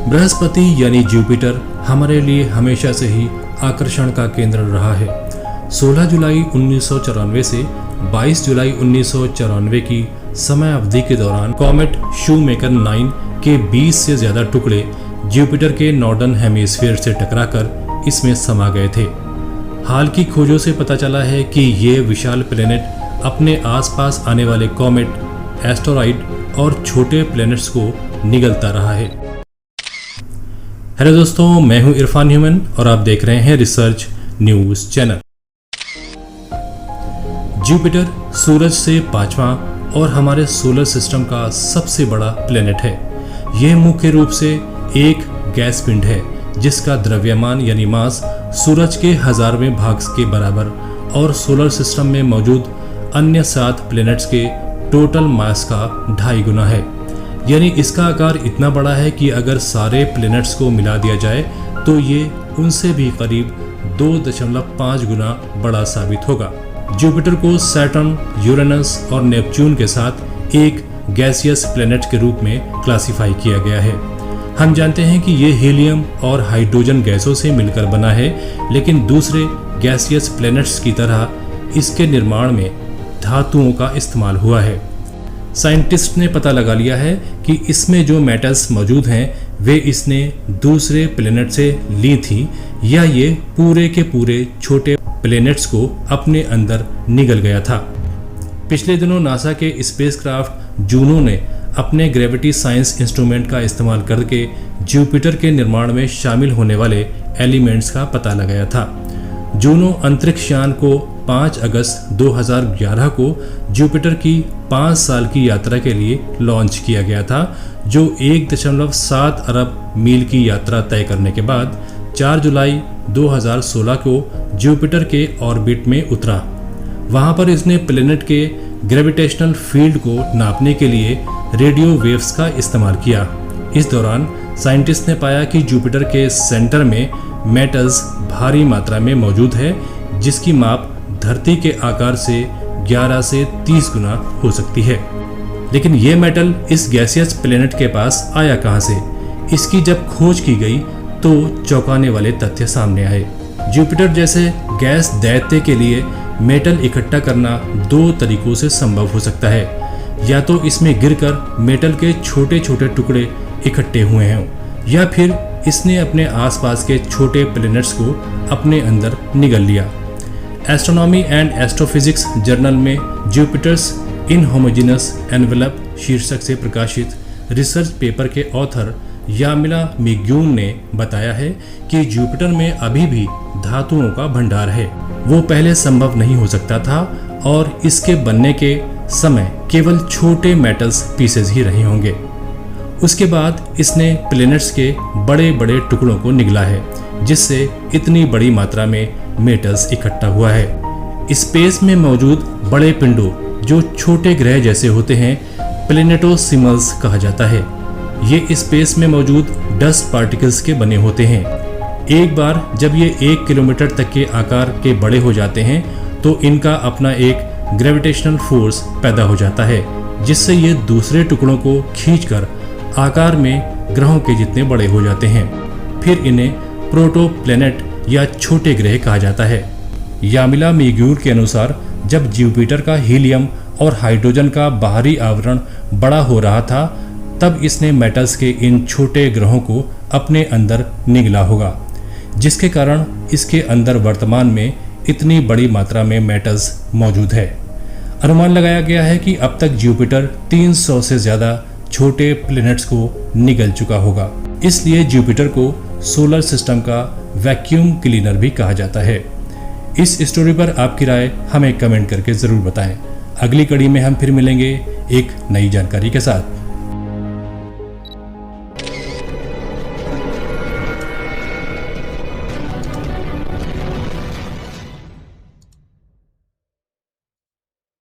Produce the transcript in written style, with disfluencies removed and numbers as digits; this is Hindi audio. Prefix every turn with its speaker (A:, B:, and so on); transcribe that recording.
A: बृहस्पति यानी जुपिटर हमारे लिए हमेशा से ही आकर्षण का केंद्र रहा है। 16 जुलाई 1994 से 22 जुलाई 1994 की समय अवधि के दौरान कॉमेट शूमेकर 9 के 20 से ज्यादा टुकड़े जुपिटर के नॉर्दर्न हेमिस्फीयर से टकराकर इसमें समा गए थे। हाल की खोजों से पता चला है कि ये विशाल प्लेनेट अपने आसपास आने वाले कॉमेट, एस्टेरॉइड और छोटे प्लैनेट्स को निगलता रहा है। हेलो दोस्तों, मैं हूं इरफान ह्यूमन और आप देख रहे हैं रिसर्च न्यूज चैनल। जुपिटर सूरज से 5वां और हमारे सोलर सिस्टम का सबसे बड़ा प्लेनेट है। यह मुख्य रूप से एक गैस पिंड है जिसका द्रव्यमान यानी मास सूरज के 1000वें भाग के बराबर और सोलर सिस्टम में मौजूद अन्य 7 प्लैनेट्स के टोटल मास का 2.5 गुना है। यानी इसका आकार इतना बड़ा है कि अगर सारे प्लैनेट्स को मिला दिया जाए तो ये उनसे भी करीब 2.5 गुना बड़ा साबित होगा। जुपिटर को सैटर्न, यूरेनस और नेपच्यून के साथ एक गैसियस प्लैनेट के रूप में क्लासिफाई किया गया है। हम जानते हैं कि ये हीलियम और हाइड्रोजन गैसों से मिलकर बना है, लेकिन दूसरे गैसियस प्लैनेट्स की तरह इसके निर्माण में धातुओं का इस्तेमाल हुआ है। साइंटिस्ट ने पता लगा लिया है कि इसमें जो मेटल्स मौजूद हैं वे इसने दूसरे प्लैनेट से ली थी या ये पूरे के पूरे छोटे प्लैनेट्स को अपने अंदर निगल गया था। पिछले दिनों नासा के स्पेसक्राफ्ट जूनो ने अपने ग्रेविटी साइंस इंस्ट्रूमेंट का इस्तेमाल करके जुपिटर के निर्माण में शामिल होने वाले एलिमेंट्स का पता लगाया था। जूनो अंतरिक्ष यान को 5 अगस्त 2011 को जुपिटर की 5 साल की यात्रा के लिए लॉन्च किया गया था, जो 1.7 अरब मील की यात्रा तय करने के बाद 4 जुलाई 2016 को जुपिटर के ऑर्बिट में उतरा। वहां पर इसने प्लैनेट के ग्रेविटेशनल फील्ड को नापने के लिए रेडियो वेव्स का इस्तेमाल किया। इस दौरान साइंटिस्ट ने पाया कि जुपिटर के सेंटर में मेटल्स भारी मात्रा में मौजूद है, जिसकी माप धरती के आकार से 11 से 30 गुना हो सकती है। लेकिन ये मेटल इस गैसियस प्लैनेट के पास आया कहां से? इसकी जब खोज की गई तो चौंकाने वाले तथ्य सामने आए। जुपिटर जैसे गैस दैत्य के लिए मेटल इकट्ठा करना 2 तरीकों से संभव हो सकता है। या तो इसमें गिरकर मेटल के छोटे छोटे टुकड़े इकट्ठे हुए हों, या फिर इसने अपने आसपास के छोटे प्लैनेट्स को अपने अंदर निगल लिया। एस्ट्रोनॉमी एंड एस्ट्रोफिजिक्स जर्नल में जुपिटर्स इनहोमोजेनस एनवेलप शीर्षक से प्रकाशित रिसर्च पेपर के ऑथर यामिला मिग्यून ने बताया है कि जुपिटर में अभी भी धातुओं का भंडार है। वो पहले संभव नहीं हो सकता था और इसके बनने के समय केवल छोटे मेटल्स पीसेस ही रहे होंगे। उसके बाद इसने प्लैनेट्स के बड़े बड़े टुकड़ों को निगला है, जिससे इतनी बड़ी मात्रा में मेटल्स इकट्ठा हुआ है। स्पेस में मौजूद बड़े पिंडों जो छोटे ग्रह जैसे होते हैं प्लैनेटोसिमल्स कहा जाता है। ये स्पेस में मौजूद डस्ट पार्टिकल्स के बने होते हैं। एक बार जब ये 1 किलोमीटर तक के आकार के बड़े हो जाते हैं तो इनका अपना एक ग्रेविटेशनल फोर्स पैदा हो जाता है, जिससे ये दूसरे टुकड़ों को खींचकर आकार में ग्रहों के जितने बड़े हो जाते हैं। फिर इन्हें प्रोटोप्लैनेट या छोटे ग्रह कहा जाता है। यामिला मिग्यूर के अनुसार जब जुपिटर का हीलियम और हाइड्रोजन का बाहरी आवरण बड़ा हो रहा था, तब इसने मेटल्स के इन छोटे ग्रहों को अपने अंदर निगला होगा, जिसके कारण इसके अंदर वर्तमान में इतनी बड़ी मात्रा में मेटल्स मौजूद है। अनुमान लगाया गया है कि अब तक जुपिटर 300 से ज्यादा छोटे प्लैनेट्स को निगल चुका होगा। इसलिए जुपिटर को सोलर सिस्टम का वैक्यूम क्लीनर भी कहा जाता है। इस स्टोरी पर आपकी राय हमें कमेंट करके जरूर बताएं। अगली कड़ी में हम फिर मिलेंगे एक नई जानकारी के साथ।